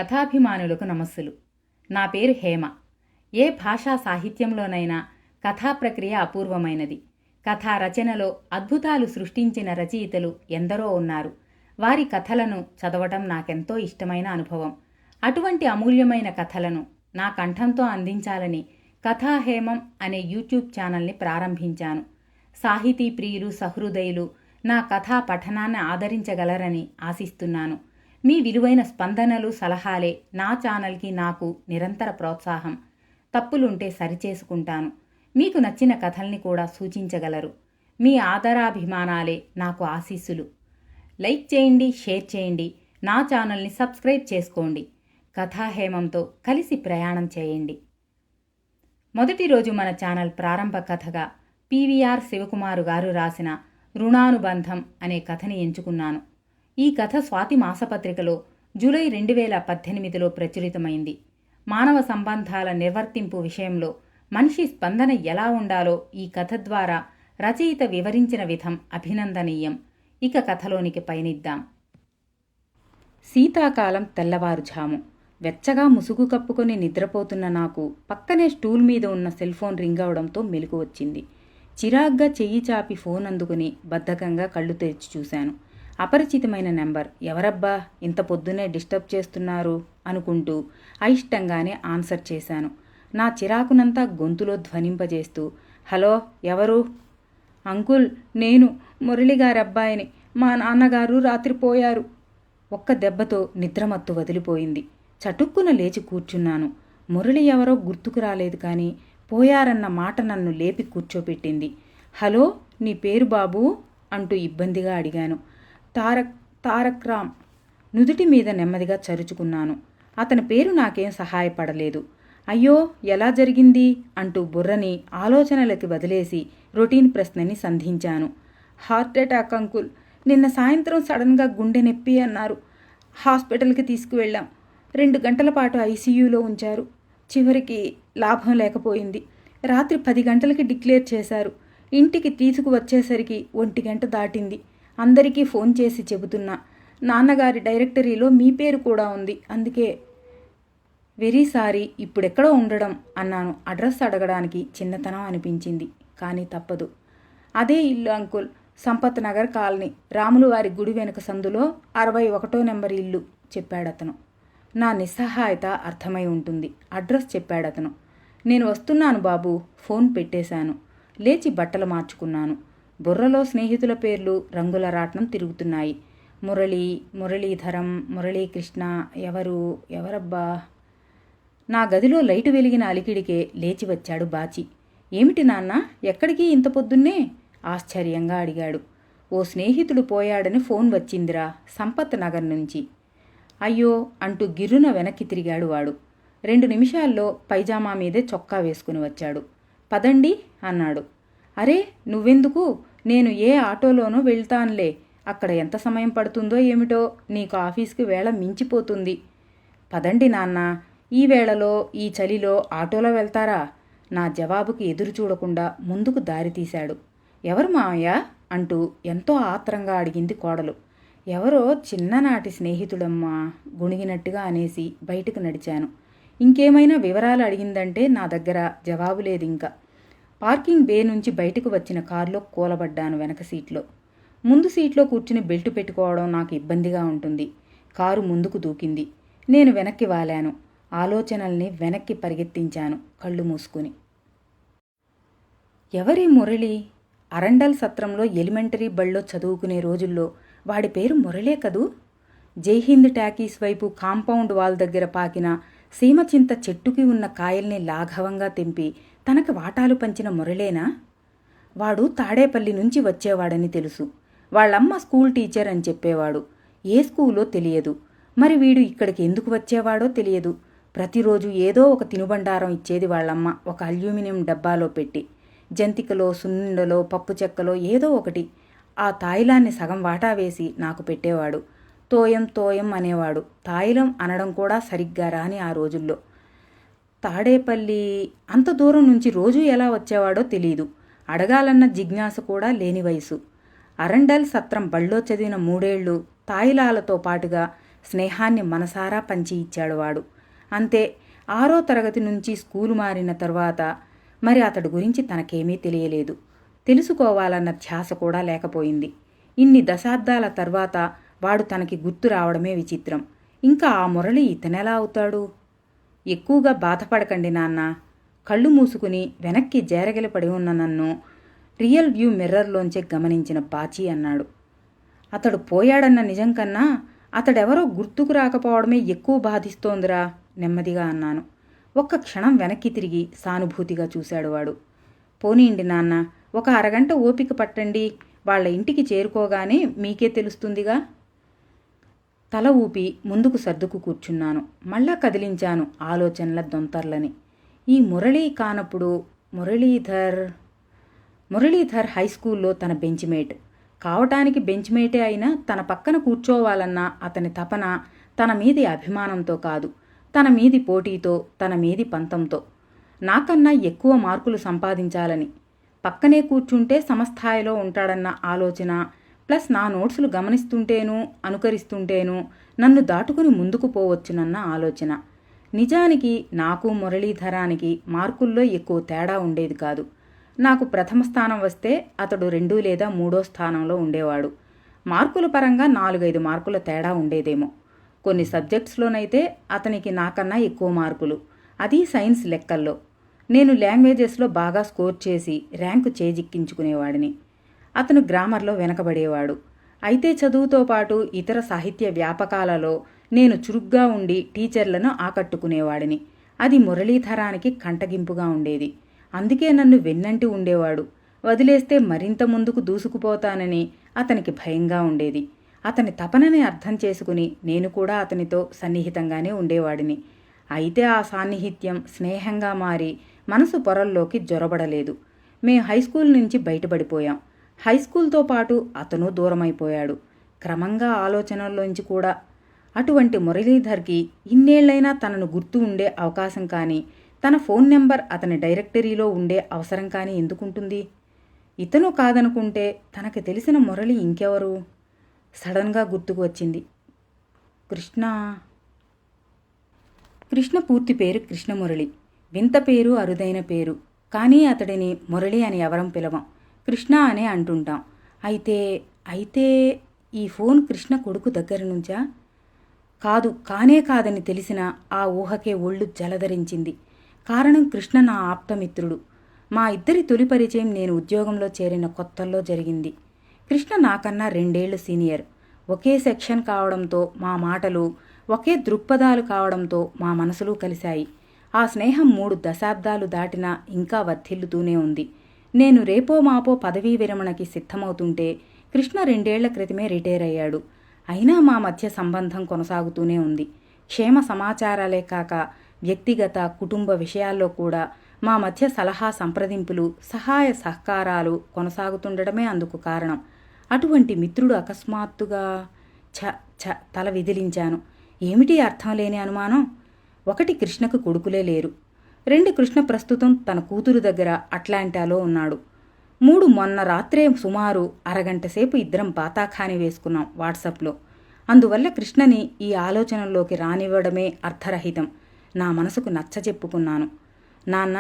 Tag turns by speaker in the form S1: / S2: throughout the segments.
S1: కథాభిమానులకు నమస్సులు. నా పేరు హేమ. ఏ భాషా సాహిత్యంలోనైనా కథా ప్రక్రియ అపూర్వమైనది. కథా రచనలో అద్భుతాలు సృష్టించిన రచయితలు ఎందరో ఉన్నారు. వారి కథలను చదవటం నాకెంతో ఇష్టమైన అనుభవం. అటువంటి అమూల్యమైన కథలను నా కంఠంతో అందించాలని కథాహేమం అనే యూట్యూబ్ ఛానల్ని ప్రారంభించాను. సాహితీ ప్రియులు, సహృదయులు నా కథా పఠనాన్ని ఆదరించగలరని ఆశిస్తున్నాను. మీ విలువైన స్పందనలు, సలహాలే నా ఛానల్కి నాకు నిరంతర ప్రోత్సాహం. తప్పులుంటే సరిచేసుకుంటాను. మీకు నచ్చిన కథల్ని కూడా సూచించగలరు. మీ ఆదరాభిమానాలే నాకు ఆశీస్సులు. లైక్ చేయండి, షేర్ చేయండి, నా ఛానల్ని సబ్స్క్రైబ్ చేసుకోండి. కథాహేమంతో కలిసి ప్రయాణం చేయండి. మొదటి రోజు మన ఛానల్ ప్రారంభ కథగా పివిఆర్ శివకుమారు గారు రాసిన రుణానుబంధం అనే కథని ఎంచుకున్నాను. ఈ కథ స్వాతి మాసపత్రికలో జూలై 2018లో ప్రచురితమైంది. మానవ సంబంధాల నిర్వర్తింపు విషయంలో మనిషి స్పందన ఎలా ఉండాలో ఈ కథ ద్వారా రచయిత వివరించిన విధం అభినందనీయం. ఇక కథలోనికి పయనిద్దాం. శీతాకాలం తెల్లవారుజాము. వెచ్చగా ముసుగు కప్పుకొని నిద్రపోతున్న నాకు పక్కనే స్టూల్ మీద ఉన్న సెల్ఫోన్ రింగ్ అవడంతో మెలకు వచ్చింది. చిరాగ్గా చెయ్యి చాపి ఫోన్ అందుకుని బద్ధకంగా కళ్ళు తెరిచి చూశాను. అపరిచితమైన నెంబర్. ఎవరబ్బా ఇంత పొద్దునే డిస్టర్బ్ చేస్తున్నారు అనుకుంటూ అయిష్టంగానే ఆన్సర్ చేశాను. నా చిరాకునంతా గొంతులో ధ్వనింపజేస్తూ, హలో, ఎవరు? అంకుల్, నేను మురళిగారబ్బాయిని. మా నాన్నగారు రాత్రి పోయారు. ఒక్క దెబ్బతో నిద్రమత్తు వదిలిపోయింది. చటుక్కున లేచి కూర్చున్నాను. మురళి ఎవరో గుర్తుకు రాలేదు, కానీ పోయారన్న మాట నన్ను లేపి కూర్చోపెట్టింది. హలో, నీ పేరు బాబూ అంటూ ఇబ్బందిగా అడిగాను. తారక్ రామ్. నుదుటి మీద నెమ్మదిగా చరుచుకున్నాను. అతని పేరు నాకేం సహాయపడలేదు. అయ్యో, ఎలా జరిగింది అంటూ బుర్రని ఆలోచనలకి వదిలేసి రొటీన్ ప్రశ్నని సంధించాను. Heart attack uncle. నిన్న సాయంత్రం సడన్గా గుండె నొప్పి అన్నారు. హాస్పిటల్కి తీసుకువెళ్ళాం. 2 గంటల పాటు ఐసీయూలో ఉంచారు. చివరికి లాభం లేకపోయింది. రాత్రి 10 గంటలకి డిక్లేర్ చేశారు. ఇంటికి తీసుకువచ్చేసరికి 1 గంట దాటింది. అందరికీ ఫోన్ చేసి చెబుతున్నా. నాన్నగారి డైరెక్టరీలో మీ పేరు కూడా ఉంది. అందుకే. వెరీ సారీ, ఇప్పుడెక్కడో ఉండడం అన్నాను. అడ్రస్ అడగడానికి చిన్నతనం అనిపించింది, కానీ తప్పదు. అదే ఇల్లు అంకుల్, సంపత్ నగర్ కాలనీ, రాములవారి గుడి వెనుక సందులో 61వ నెంబర్ ఇల్లు చెప్పాడతను. నా నిస్సహాయత అర్థమై ఉంటుంది. అడ్రస్ చెప్పాడతను. నేను వస్తున్నాను బాబు. ఫోన్ పెట్టేశాను. లేచి బట్టలు మార్చుకున్నాను. బుర్రలో స్నేహితుల పేర్లు రంగుల రాట్నం తిరుగుతున్నాయి. మురళి, మురళీధరం, మురళీకృష్ణ. ఎవరబ్బా? నా గదిలో లైటు వెలిగిన అలికిడికే లేచి వచ్చాడు బాచి. ఏమిటి నాన్న, ఎక్కడికి ఇంత పొద్దున్నే? ఆశ్చర్యంగా అడిగాడు. ఓ స్నేహితుడు పోయాడని ఫోన్ వచ్చిందిరా, సంపత్ నగర్ నుంచి. అయ్యో అంటూ గిర్రున వెనక్కి తిరిగాడు వాడు. 2 నిమిషాల్లో పైజామా మీదే చొక్కా వేసుకుని వచ్చాడు. పదండి అన్నాడు. అరే, నువ్వెందుకు? నేను ఏ ఆటోలోనో వెళ్తానులే. అక్కడ ఎంత సమయం పడుతుందో ఏమిటో. నీకు ఆఫీస్కి వేళ మించిపోతుంది. పదండి నాన్న, ఈ వేళలో ఈ చలిలో ఆటోలో వెళ్తారా? నా జవాబుకి ఎదురు చూడకుండా ముందుకు దారి తీశాడు. ఎవరు మావయ్య అంటూ ఎంతో ఆత్రంగా అడిగింది కోడలు. ఎవరో చిన్ననాటి స్నేహితుడమ్మా గుణిగినట్టుగా అనేసి బయటకు నడిచాను. ఇంకేమైనా వివరాలు అడిగిందంటే నా దగ్గర జవాబు లేదు ఇంకా. పార్కింగ్ బే నుంచి బయటకు వచ్చిన కారులో కూలబడ్డాను వెనక సీట్లో. ముందు సీట్లో కూర్చుని బెల్టు పెట్టుకోవడం నాకు ఇబ్బందిగా ఉంటుంది. కారు ముందుకు దూకింది. నేను వెనక్కి వాలాను. ఆలోచనల్ని వెనక్కి పరిగెత్తించాను కళ్ళు మూసుకుని. ఎవరి మురళి? అరండల్ సత్రంలో ఎలిమెంటరీ బళ్ళో చదువుకునే రోజుల్లో వాడి పేరు మురళే కదూ. జైహింద్ టాకీస్ వైపు కాంపౌండ్ వాల్ దగ్గర పాకిన సీమచింత చెట్టుకి ఉన్న కాయల్ని లాఘవంగా తెంపి తనకు వాటాలు పంచిన మురళేనా? వాడు తాడేపల్లి నుంచి వచ్చేవాడని తెలుసు. వాళ్ళమ్మ స్కూల్ టీచర్ అని చెప్పేవాడు. ఏ స్కూలో తెలియదు. మరి వీడు ఇక్కడికి ఎందుకు వచ్చేవాడో తెలియదు. ప్రతిరోజు ఏదో ఒక తినుబండారం ఇచ్చేది వాళ్ళమ్మ, ఒక అల్యూమినియం డబ్బాలో పెట్టి. జంతికలో, సున్నుండలో, పప్పు చెక్కలో ఏదో ఒకటి. ఆ తాయిలాన్ని సగం వాటా వేసి నాకు పెట్టేవాడు. తోయం అనేవాడు. తాయిలం అనడం కూడా సరిగ్గా రాని ఆ రోజుల్లో. తాడేపల్లి అంత దూరం నుంచి రోజూ ఎలా వచ్చేవాడో తెలీదు. అడగాలన్న జిజ్ఞాస కూడా లేని వయసు. అరండల్ సత్రం బళ్ళో చదివిన 3 ఏళ్ళు తాయిలాలతో పాటుగా స్నేహాన్ని మనసారా పంచి ఇచ్చాడు వాడు. అంతే, 6వ తరగతి నుంచి స్కూలు మారిన తర్వాత మరి అతడి గురించి తనకేమీ తెలియలేదు. తెలుసుకోవాలన్న ధ్యాస కూడా లేకపోయింది. ఇన్ని దశాబ్దాల తర్వాత వాడు తనకి గుర్తు రావడమే విచిత్రం. ఇంకా ఆ మురళి ఇతనెలా అవుతాడు? ఎక్కువగా బాధపడకండి నాన్న. కళ్ళు మూసుకుని వెనక్కి జేరగిలపడి ఉన్న నన్ను రియల్ వ్యూ మిర్రర్లోంచే గమనించిన బాచీ అన్నాడు. అతడు పోయాడన్న నిజం కన్నా అతడెవరో గుర్తుకు రాకపోవడమే ఎక్కువ బాధిస్తోందిరా, నెమ్మదిగా అన్నాను. ఒక్క క్షణం వెనక్కి తిరిగి సానుభూతిగా చూశాడు వాడు. పోనీండి నాన్న, ఒక అరగంట ఓపిక పట్టండి, వాళ్ళ ఇంటికి చేరుకోగానే మీకే తెలుస్తుందిగా. తల ఊపి ముందుకు సర్దుకు కూర్చున్నాను. మళ్ళా కదిలించాను ఆలోచనల దొంతర్లని. ఈ మురళీ కానప్పుడు మురళీధర్ హైస్కూల్లో తన బెంచ్మేట్ కావటానికి బెంచ్మేటే అయినా తన పక్కన కూర్చోవాలన్న అతని తపన తన మీది అభిమానంతో కాదు, తన మీది పోటీతో, తన మీది పంతంతో. నాకన్నా ఎక్కువ మార్కులు సంపాదించాలని, పక్కనే కూర్చుంటే సమస్థాయిలో ఉంటాడన్న ఆలోచన, ప్లస్ నా నోట్సులు గమనిస్తుంటేనూ అనుకరిస్తుంటేనూ నన్ను దాటుకుని ముందుకు పోవచ్చునన్న ఆలోచన. నిజానికి నాకు మురళీధరానికి మార్కుల్లో ఎక్కువ తేడా ఉండేది కాదు. నాకు ప్రథమ స్థానం వస్తే అతడు 2 లేదా 3వ స్థానంలో ఉండేవాడు. మార్కుల పరంగా 4-5 మార్కుల తేడా ఉండేదేమో. కొన్ని సబ్జెక్ట్స్లోనైతే అతనికి నాకన్నా ఎక్కువ మార్కులు, అది సైన్స్ లెక్కల్లో. నేను లాంగ్వేజెస్లో బాగా స్కోర్ చేసి ర్యాంకు చేజిక్కించుకునేవాడిని. అతను గ్రామర్లో వెనకబడేవాడు. అయితే చదువుతో పాటు ఇతర సాహిత్య వ్యాపకాలలో నేను చురుగ్గా ఉండి టీచర్లను ఆకట్టుకునేవాడిని. అది మురళీధరానికి కంటగింపుగా ఉండేది. అందుకే నన్ను వెన్నంటి ఉండేవాడు. వదిలేస్తే మరింత ముందుకు దూసుకుపోతానని అతనికి భయంగా ఉండేది. అతని తపనని అర్థం చేసుకుని నేను కూడా అతనితో సన్నిహితంగానే ఉండేవాడిని. అయితే ఆ సాన్నిహిత్యం స్నేహంగా మారి మనసు పొరల్లోకి జొరబడలేదు. మేం హైస్కూల్ నుంచి బయటపడిపోయాం. హైస్కూల్తో పాటు అతను దూరమైపోయాడు, క్రమంగా ఆలోచనల్లోంచి కూడా. అటువంటి మురళీధర్కి ఇన్నేళ్లైనా తనను గుర్తు ఉండే అవకాశం కానీ, తన ఫోన్ నెంబర్ అతని డైరెక్టరీలో ఉండే అవసరం కానీ ఎందుకుంటుంది? ఇతను కాదనుకుంటే తనకి తెలిసిన మురళి ఇంకెవరు? సడన్గా గుర్తుకు వచ్చింది. కృష్ణ పూర్తి పేరు కృష్ణమురళి. వింత పేరు, అరుదైన పేరు. కానీ అతడిని మురళి అని ఎవరం పిలవం, కృష్ణ అనే అంటుంటాం. అయితే ఈ ఫోన్ కృష్ణ కొడుకు దగ్గర నుంచా? కానే కాదని తెలిసిన ఆ ఊహకే ఒళ్ళు జలధరించింది. కారణం కృష్ణ నా ఆప్తమిత్రుడు. మా ఇద్దరి తొలి పరిచయం నేను ఉద్యోగంలో చేరిన కొత్తల్లో జరిగింది. కృష్ణ నాకన్నా 2 ఏళ్లు సీనియర్. ఒకే సెక్షన్ కావడంతో మా మాటలు, ఒకే దృక్పథాలు కావడంతో మా మనసులు కలిశాయి. ఆ స్నేహం 3 దశాబ్దాలు దాటినా ఇంకా వర్ధిల్లుతూనే ఉంది. నేను రేపో మాపో పదవీ విరమణకి సిద్ధమవుతుంటే కృష్ణ 2 ఏళ్ల క్రితమే రిటైర్ అయ్యాడు. అయినా మా మధ్య సంబంధం కొనసాగుతూనే ఉంది. క్షేమ సమాచారాలే కాక వ్యక్తిగత, కుటుంబ విషయాల్లో కూడా మా మధ్య సలహా సంప్రదింపులు, సహాయ సహకారాలు కొనసాగుతుండడమే అందుకు కారణం. అటువంటి మిత్రుడు అకస్మాత్తుగా తల విదిలించాను. ఏమిటి అర్థం లేని అనుమానం? 1, కృష్ణకు కొడుకులే లేరు. 2, కృష్ణ ప్రస్తుతం తన కూతురు దగ్గర అట్లాంటాలో ఉన్నాడు. 3, మొన్న రాత్రే సుమారు అరగంట సేపు ఇద్దరం బాతాఖాని వేసుకున్నాం వాట్సాప్లో. అందువల్ల కృష్ణని ఈ ఆలోచనల్లోకి రానివ్వడమే అర్థరహితం. నా మనసుకు నచ్చజెప్పుకున్నాను. నాన్న,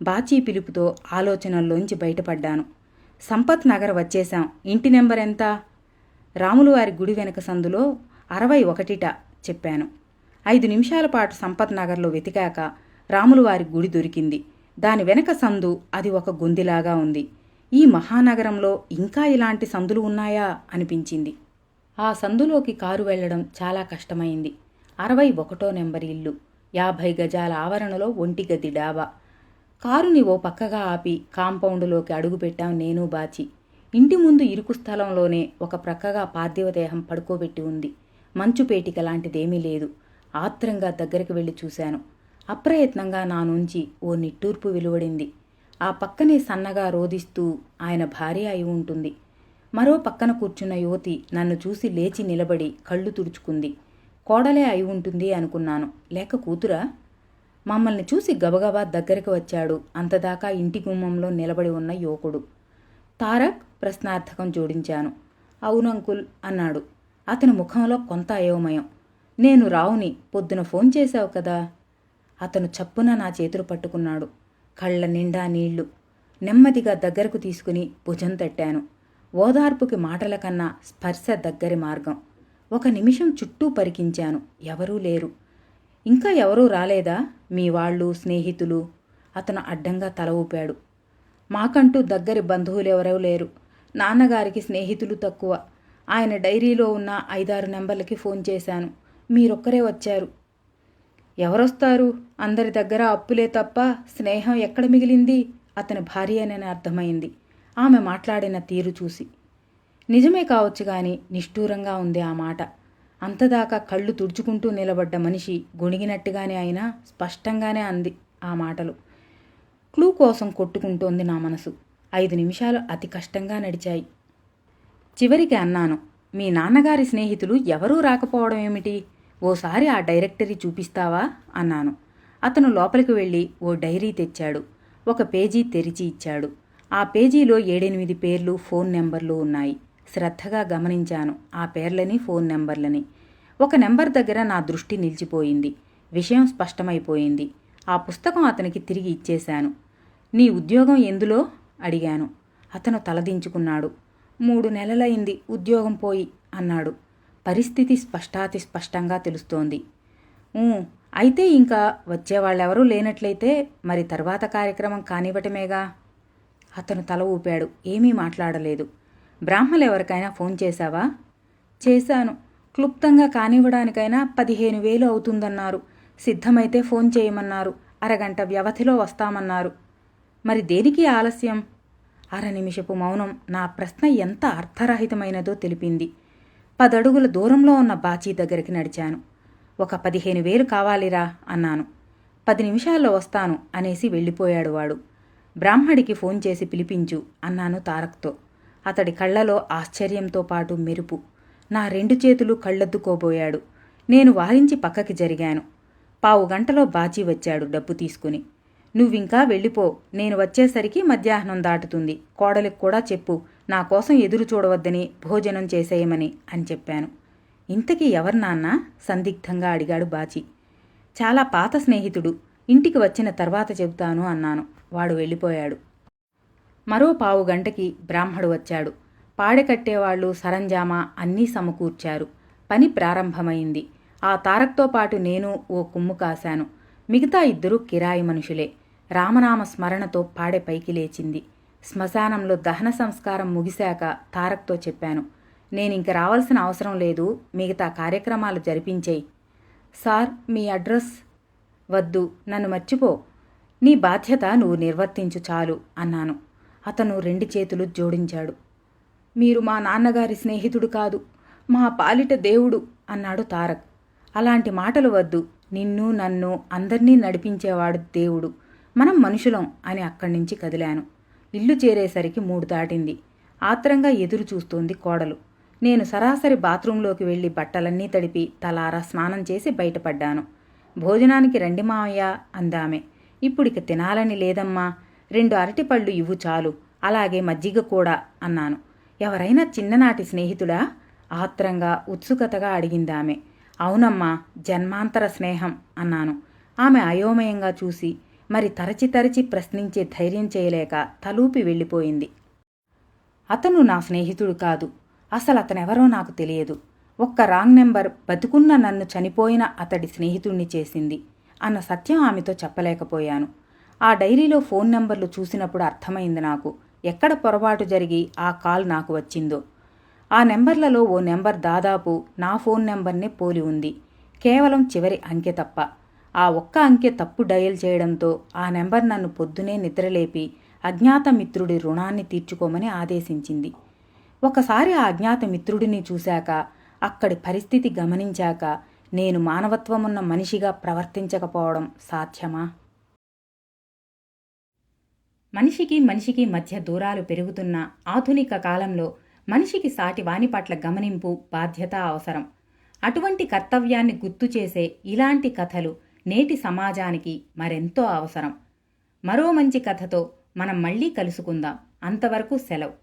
S1: బాచీ పిలుపుతో ఆలోచనల్లోంచి బయటపడ్డాను. సంపత్ నగర్ వచ్చేశాం. ఇంటి నెంబర్ ఎంత? రాములువారి గుడి వెనక సందులో 61ట చెప్పాను. 5 నిమిషాల పాటు సంపత్ నగర్లో వెతికాక రాములువారి గుడి దొరికింది. దాని వెనక సందు, అది ఒక గొందిలాగా ఉంది. ఈ మహానగరంలో ఇంకా ఇలాంటి సందులు ఉన్నాయా అనిపించింది. ఆ సందులోకి కారు వెళ్లడం చాలా కష్టమైంది. 61వ నెంబర్ ఇల్లు, 50 గజాల ఆవరణలో 1 గది డాబా. కారుని ఓ పక్కగా ఆపి కాంపౌండులోకి అడుగుపెట్టాం నేను, బాచి. ఇంటి ముందు ఇరుకు స్థలంలోనే ఒక ప్రక్కగా పార్థివదేహం పడుకోబెట్టి ఉంది. మంచుపేటిక లాంటిదేమీ లేదు. ఆత్రంగా దగ్గరికి వెళ్లి చూశాను. అప్రయత్నంగా నా నుంచి ఓ నిట్టూర్పు వెలువడింది. ఆ పక్కనే సన్నగా రోదిస్తూ ఆయన భార్య అయి ఉంటుంది. మరో పక్కన కూర్చున్న యువతి నన్ను చూసి లేచి నిలబడి కళ్ళు తుడుచుకుంది. కోడలే అయి ఉంటుంది అనుకున్నాను, లేక కూతురా? మమ్మల్ని చూసి గబగబా దగ్గరికి వచ్చాడు అంతదాకా ఇంటి గుమ్మంలో నిలబడి ఉన్న యువకుడు. తారక్? ప్రశ్నార్థకం జోడించాను. అవునంకుల్ అన్నాడు. అతని ముఖంలో కొంత అయోమయం. నేను రావుని, పొద్దున ఫోన్ చేశావు కదా. అతను చప్పున నా చేతులు పట్టుకున్నాడు. కళ్ళ నిండా నీళ్లు. నెమ్మదిగా దగ్గరకు తీసుకుని భుజం తట్టాను. ఓదార్పుకి మాటల కన్నా స్పర్శ దగ్గరి మార్గం. 1 నిమిషం చుట్టూ పరికించాను. ఎవరూ లేరు. ఇంకా ఎవరూ రాలేదా? మీ వాళ్ళు, స్నేహితులు? అతను అడ్డంగా తల ఊపాడు. మాకంటూ దగ్గరి బంధువులెవరూ లేరు. నాన్నగారికి స్నేహితులు తక్కువ. ఆయన డైరీలో ఉన్న 5-6 నెంబర్లకి ఫోన్ చేశాను. మీరొక్కరే వచ్చారు. ఎవరొస్తారు? అందరి దగ్గర అప్పులే తప్ప స్నేహం ఎక్కడ మిగిలింది? అతని భార్యనని అర్థమైంది ఆమె మాట్లాడిన తీరు చూసి. నిజమే కావచ్చు గాని నిష్ఠూరంగా ఉంది ఆ మాట. అంతదాకా కళ్ళు తుడుచుకుంటూ నిలబడ్డ మనిషి గొణిగినట్టుగానే అయినా స్పష్టంగానే అంది ఆ మాటలు. క్లూ కోసం కొట్టుకుంటోంది నా మనసు. 5 నిమిషాలు అతి కష్టంగా నడిచాయి. చివరికి అన్నాను, మీ నాన్నగారి స్నేహితులు ఎవరూ రాకపోవడం ఏమిటి? ఓసారి ఆ డైరెక్టరీ చూపిస్తావా అన్నాను. అతను లోపలికి వెళ్ళి ఓ డైరీ తెచ్చాడు. 1 పేజీ తెరిచి ఇచ్చాడు. ఆ పేజీలో 7-8 పేర్లు, ఫోన్ నెంబర్లు ఉన్నాయి. శ్రద్ధగా గమనించాను ఆ పేర్లని, ఫోన్ నెంబర్లని. 1 నెంబర్ దగ్గర నా దృష్టి నిలిచిపోయింది. విషయం స్పష్టమైపోయింది. ఆ పుస్తకం అతనికి తిరిగి ఇచ్చేశాను. నీ ఉద్యోగం ఎందులో అడిగాను. అతను తలదించుకున్నాడు. 3 నెలలైంది ఉద్యోగం పోయి అన్నాడు. పరిస్థితి స్పష్టాతి స్పష్టంగా తెలుస్తోంది. అయితే ఇంకా వచ్చేవాళ్ళెవరూ లేనట్లయితే మరి తర్వాత కార్యక్రమం కానివ్వటమేగా. అతను తల ఊపాడు. ఏమీ మాట్లాడలేదు. బ్రాహ్మలెవరికైనా ఫోన్ చేశావా? చేశాను. క్లుప్తంగా కానివ్వడానికైనా 15,000 అవుతుందన్నారు. సిద్ధమైతే ఫోన్ చేయమన్నారు. అరగంట వ్యవధిలో వస్తామన్నారు. మరి దేనికి ఆలస్యం? 1/2 నిమిషపు మౌనం నా ప్రశ్న ఎంత అర్థరహితమైనదో తెలిపింది. 10 అడుగుల దూరంలో ఉన్న బాచీ దగ్గరికి నడిచాను. 15,000 కావాలిరా అన్నాను. 10 నిమిషాల్లో వస్తాను అనేసి వెళ్ళిపోయాడు వాడు. బ్రాహ్మడికి ఫోన్ చేసి పిలిపించు అన్నాను తారక్తో. అతడి కళ్లలో ఆశ్చర్యంతో పాటు మెరుపు. నా 2 చేతులు కళ్ళద్దుకోబోయాడు. నేను వారించి పక్కకి జరిగాను. 15 గంటలో బాచీ వచ్చాడు డబ్బు తీసుకుని. నువ్వింకా వెళ్ళిపో, నేను వచ్చేసరికి మధ్యాహ్నం దాటుతుంది. కోడలికి కూడా చెప్పు నా కోసం ఎదురు చూడవద్దని, భోజనం చేసేయమని అని చెప్పాను. ఇంతకీ ఎవరు నాన్న? సందిగ్ధంగా అడిగాడు బాచి. చాలా పాత స్నేహితుడు. ఇంటికి వచ్చిన తర్వాత చెబుతాను అన్నాను. వాడు వెళ్ళిపోయాడు. మరో 15 గంటకి బ్రాహ్మడు వచ్చాడు. పాడెకట్టేవాళ్లు, సరంజామా అన్నీ సమకూర్చారు. పని ప్రారంభమైంది. ఆ తారక్తో పాటు నేను ఓ కుమ్ము కాశాను. మిగతా 2 కిరాయి మనుషులే. రామనామ స్మరణతో పాడె పైకి లేచింది. శ్మశానంలో దహన సంస్కారం ముగిశాక తారక్తో చెప్పాను, నేనింక రావాల్సిన అవసరం లేదు, మిగతా కార్యక్రమాలు జరిపించేయి. సార్, మీ అడ్రస్? వద్దు, నన్ను మర్చిపో. నీ బాధ్యత నువ్వు నిర్వర్తించు చాలు అన్నాను. అతను 2 చేతులు జోడించాడు. మీరు మా నాన్నగారి స్నేహితుడు కాదు, మా పాలిట దేవుడు అన్నాడు తారక్. అలాంటి మాటలు వద్దు. నిన్ను, నన్ను, అందర్నీ నడిపించేవాడు దేవుడు. మనం మనుషులం అని అక్కడి నుంచి కదిలాను. ఇల్లు చేరేసరికి 3 దాటింది. ఆత్రంగా ఎదురు చూస్తోంది కోడలు. నేను సరాసరి బాత్రూంలోకి వెళ్లి బట్టలన్నీ తడిపి తలారా స్నానం చేసి బయటపడ్డాను. భోజనానికి రండి మావయ్య అందామె. ఇప్పుడిక తినాలని లేదమ్మా, 2 అరటిపళ్ళు ఇవ్వు చాలు, అలాగే మజ్జిగ కూడా అన్నాను. ఎవరైనా చిన్ననాటి స్నేహితుడా? ఆత్రంగా, ఉత్సుకతగా అడిగిందామె. అవునమ్మా, జన్మాంతర స్నేహం అన్నాను. ఆమె అయోమయంగా చూసి మరి తరచి తరచి ప్రశ్నించే ధైర్యం చేయలేక తలూపి వెళ్ళిపోయింది. అతను నా స్నేహితుడు కాదు. అసలు అతనెవరో నాకు తెలియదు. 1 రాంగ్ నెంబర్ బతుకున్న నన్ను చనిపోయిన అతడి స్నేహితుణ్ణి చేసింది అన్న సత్యం ఆమెతో చెప్పలేకపోయాను. ఆ డైరీలో ఫోన్ నెంబర్లు చూసినప్పుడు అర్థమైంది నాకు ఎక్కడ పొరపాటు జరిగి ఆ కాల్ నాకు వచ్చిందో. ఆ నెంబర్లలో ఓ నెంబర్ దాదాపు నా ఫోన్ నెంబర్నే పోలి ఉంది. కేవలం చివరి అంకె తప్ప. ఆ 1 అంకె తప్పు డయల్ చేయడంతో ఆ నెంబర్ నన్ను పొద్దునే నిద్రలేపి అజ్ఞాత మిత్రుడి రుణాన్ని తీర్చుకోమని ఆదేశించింది. ఒకసారి ఆ అజ్ఞాత మిత్రుడిని చూశాక, అక్కడి పరిస్థితి గమనించాక నేను మానవత్వమున్న మనిషిగా ప్రవర్తించకపోవడం సాధ్యమా? మనిషికి మనిషికి మధ్య దూరాలు పెరుగుతున్న ఆధునిక కాలంలో మనిషికి సాటి వాని పట్ల గమనింపు, బాధ్యత అవసరం. అటువంటి కర్తవ్యాన్ని గుర్తుచేసే ఇలాంటి కథలు నేటి సమాజానికి మరెంతో అవసరం. మరో మంచి కథతో మనం మళ్ళీ కలుసుకుందాం. అంతవరకు సెలవు.